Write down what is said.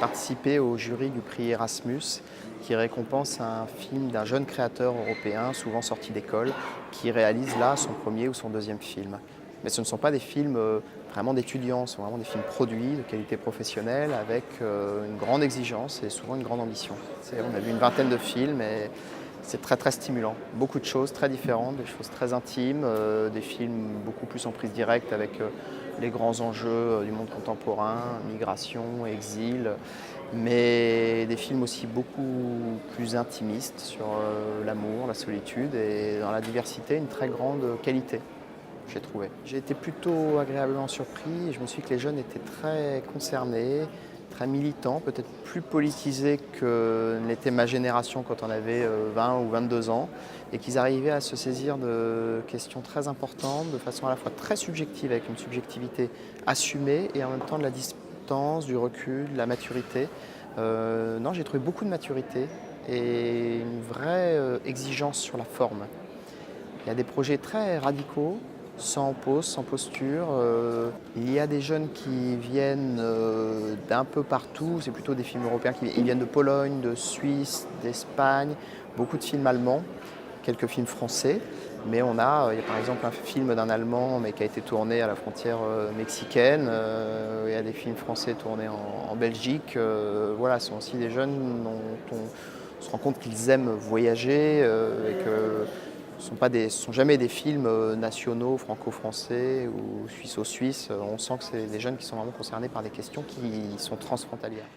participé au jury du prix Erasmus qui récompense un film d'un jeune créateur européen, souvent sorti d'école, qui réalise là son premier ou son deuxième film. Mais ce ne sont pas des films vraiment d'étudiants, ce sont vraiment des films produits de qualité professionnelle avec une grande exigence et souvent une grande ambition. On a vu une vingtaine de films et c'est très très stimulant. Beaucoup de choses très différentes, des choses très intimes, des films beaucoup plus en prise directe avec les grands enjeux du monde contemporain, migration, exil, mais des films aussi beaucoup plus intimistes sur l'amour, la solitude et dans la diversité, une très grande qualité, j'ai trouvé. J'ai été plutôt agréablement surpris et je me suis dit que les jeunes étaient très concernés, très militants, peut-être plus politisés que n'était ma génération quand on avait 20 ou 22 ans, et qu'ils arrivaient à se saisir de questions très importantes de façon à la fois très subjective, avec une subjectivité assumée, et en même temps de la distance, du recul, de la maturité. Non, j'ai trouvé beaucoup de maturité et une vraie exigence sur la forme. Il y a des projets très radicaux, sans pause, sans posture. Il y a des jeunes qui viennent d'un peu partout, c'est plutôt des films européens ils viennent de Pologne, de Suisse, d'Espagne, beaucoup de films allemands, quelques films français. Mais il y a par exemple un film d'un Allemand mais qui a été tourné à la frontière mexicaine. Il y a des films français tournés en Belgique. Voilà, ce sont aussi des jeunes dont on se rend compte qu'ils aiment voyager et que ce ne sont jamais des films nationaux, franco-français ou suisses-suisses. On sent que c'est des jeunes qui sont vraiment concernés par des questions qui sont transfrontalières.